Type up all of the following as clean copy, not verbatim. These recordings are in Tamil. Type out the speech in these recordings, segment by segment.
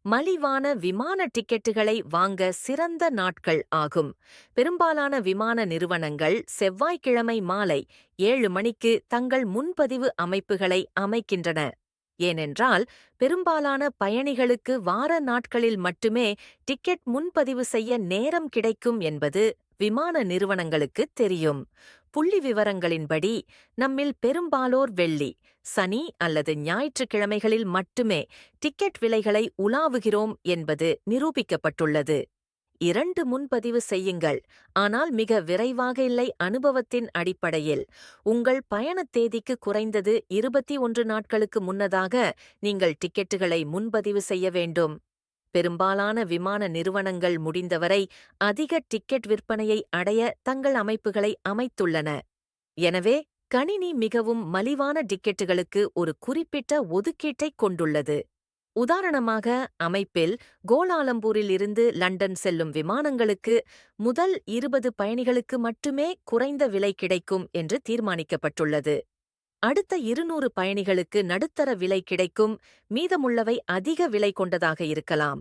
மலிவான விமான டிக்கெட்டுகளை வாங்க சிறந்த நாட்கள் ஆகும். பெரும்பாலான விமான நிறுவனங்கள் செவ்வாய்க்கிழமை மாலை 7 மணிக்கு தங்கள் முன்பதிவு அமைப்புகளை அமைக்கின்றன. ஏனென்றால், பெரும்பாலான பயணிகளுக்கு வார நாட்களில் மட்டுமே டிக்கெட் முன்பதிவு செய்ய நேரம் கிடைக்கும் என்பது விமான நிறுவனங்களுக்கு தெரியும். புள்ளிவிவரங்களின்படி, நம்மில் பெரும்பாலோர் வெள்ளி, சனி அல்லது ஞாயிற்றுக்கிழமைகளில் மட்டுமே டிக்கெட் விலைகளை உலாவுகிறோம் என்பது நிரூபிக்கப்பட்டுள்ளது. 2 முன்பதிவு செய்யுங்கள், ஆனால் மிக விரைவாக இல்லை. அனுபவத்தின் அடிப்படையில் உங்கள் பயணத் தேதிக்கு குறைந்தது 21 நாட்களுக்கு முன்னதாக நீங்கள் டிக்கெட்டுகளை முன்பதிவு செய்ய வேண்டும். பெரும்பாலான விமான நிறுவனங்கள் முடிந்தவரை அதிக டிக்கெட் விற்பனையை அடைய தங்கள் அமைப்புகளை அமைத்துள்ளன. எனவே, கணினி மிகவும் மலிவான டிக்கெட்டுகளுக்கு ஒரு குறிப்பிட்ட ஒதுக்கீட்டைக் கொண்டுள்ளது. உதாரணமாக, அமைப்பில் கோலாலம்பூரில் இருந்து லண்டன் செல்லும் விமானங்களுக்கு முதல் 20 பயணிகளுக்கு மட்டுமே குறைந்த விலை கிடைக்கும் என்று தீர்மானிக்கப்பட்டுள்ளது. அடுத்த 200 பயணிகளுக்கு நடுத்தர விலை கிடைக்கும், மீதமுள்ளவை அதிக விலை கொண்டதாக இருக்கலாம்.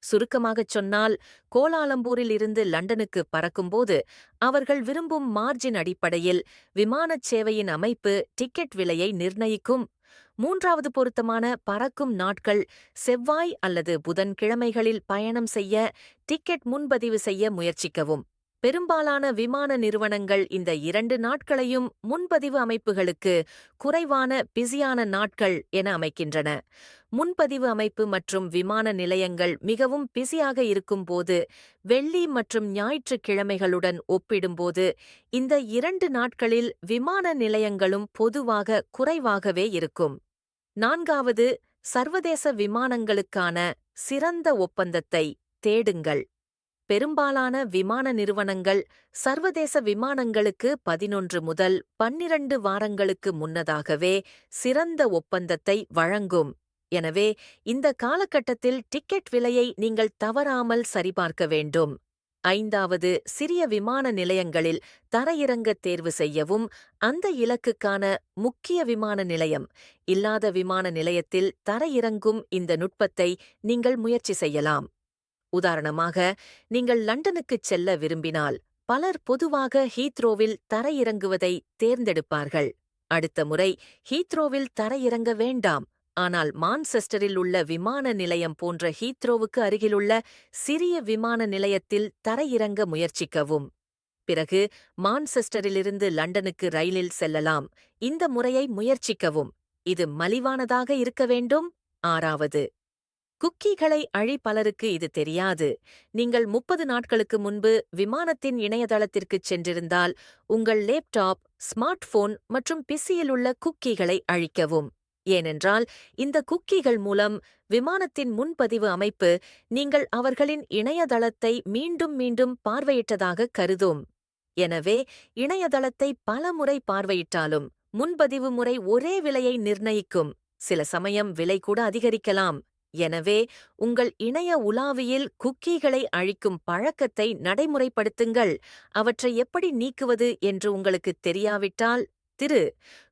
சுருக்கமாகச் சொன்னால், கோலாலம்பூரில் இருந்து லண்டனுக்கு பறக்கும்போது அவர்கள் விரும்பும் மார்ஜின் அடிப்படையில் விமானச் சேவையின் அமைப்பு டிக்கெட் விலையை நிர்ணயிக்கும். 3வது பொருத்தமான பறக்கும் நாட்கள் செவ்வாய் அல்லது புதன்கிழமைகளில் பயணம் செய்ய டிக்கெட் முன்பதிவு செய்ய முயற்சிக்கவும். பெரும்பாலான விமான நிறுவனங்கள் இந்த 2 நாட்களையும் முன்பதிவு அமைப்புகளுக்கு குறைவான பிஸியான நாட்கள் என அமைக்கின்றன. முன்பதிவு அமைப்பு மற்றும் விமான நிலையங்கள் மிகவும் பிஸியாக இருக்கும்போது, வெள்ளி மற்றும் ஞாயிற்றுக்கிழமைகளுடன் ஒப்பிடும்போது இந்த 2 நாட்களில் விமான நிலையங்களும் பொதுவாக குறைவாகவே இருக்கும். 4வது, சர்வதேச விமானங்களுக்கான சிறந்த ஒப்பந்தத்தை தேடுங்கள். பெரும்பாலான விமான நிறுவனங்கள் சர்வதேச விமானங்களுக்கு 11 முதல் 12 வாரங்களுக்கு முன்னதாகவே சிறந்த ஒப்பந்தத்தை வழங்கும். எனவே, இந்த காலகட்டத்தில் டிக்கெட் விலையை நீங்கள் தவறாமல் சரிபார்க்க வேண்டும். 5வது, சிறிய விமான நிலையங்களில் தரையிறங்க தேர்வு செய்யவும். அந்த இலக்குக்கான முக்கிய விமான நிலையம் இல்லாத விமான நிலையத்தில் தரையிறங்கும் இந்த நுட்பத்தை நீங்கள் முயற்சி செய்யலாம். உதாரணமாக, நீங்கள் லண்டனுக்குச் செல்ல விரும்பினால் பலர் பொதுவாக ஹீத்ரோவில் தரையிறங்குவதை தேர்ந்தெடுப்பார்கள். அடுத்த முறை ஹீத்ரோவில் தரையிறங்க வேண்டாம், ஆனால் மான்செஸ்டரில் உள்ள விமான நிலையம் போன்ற ஹீத்ரோவுக்கு அருகிலுள்ள சிறிய விமான நிலையத்தில் தரையிறங்க முயற்சிக்கவும். பிறகு மான்செஸ்டரிலிருந்து லண்டனுக்கு ரயிலில் செல்லலாம். இந்த முறையை முயற்சிக்கவும். இது மலிவானதாக இருக்க வேண்டும். 6வது, குக்கீகளை அழி. பலருக்கு இது தெரியாது. நீங்கள் 30 நாட்களுக்கு முன்பு விமானத்தின் இணையதளத்திற்குச் சென்றிருந்தால், உங்கள் லேப்டாப், ஸ்மார்ட் போன் மற்றும் பிசியில் உள்ள குக்கீகளை அழிக்கவும். ஏனென்றால், இந்த குக்கீகள் மூலம் விமானத்தின் முன்பதிவு அமைப்பு நீங்கள் அவர்களின் இணையதளத்தை மீண்டும் மீண்டும் பார்வையிட்டதாக கருதும். எனவே, இணையதளத்தை பல முறை பார்வையிட்டாலும் முன்பதிவு முறை ஒரே விலையை நிர்ணயிக்கும். சில சமயம் விலை கூட அதிகரிக்கலாம். எனவே, உங்கள் இணைய உலாவியில் குக்கீகளை அழிக்கும் பழக்கத்தை நடைமுறைப்படுத்துங்கள். அவற்றை எப்படி நீக்குவது என்று உங்களுக்குத் தெரியாவிட்டால்,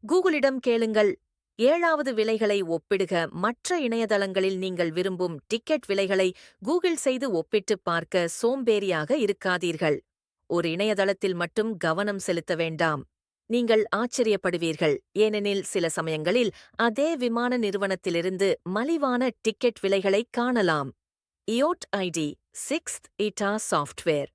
கூகுளிடம் கேளுங்கள். 7வது, விலைகளை ஒப்பிடுக. மற்ற இணையதளங்களில் நீங்கள் விரும்பும் டிக்கெட் விலைகளை கூகிள் செய்து ஒப்பிட்டுப் பார்க்க சோம்பேறியாக இருக்காதீர்கள். ஒரு இணையதளத்தில் மட்டும் கவனம் செலுத்த வேண்டாம். நீங்கள் ஆச்சரியப்படுவீர்கள், ஏனெனில் சில சமயங்களில் அதே விமான நிறுவனத்திலிருந்து மலிவான டிக்கெட் விலைகளைக் காணலாம். IOT ID 6th ETA software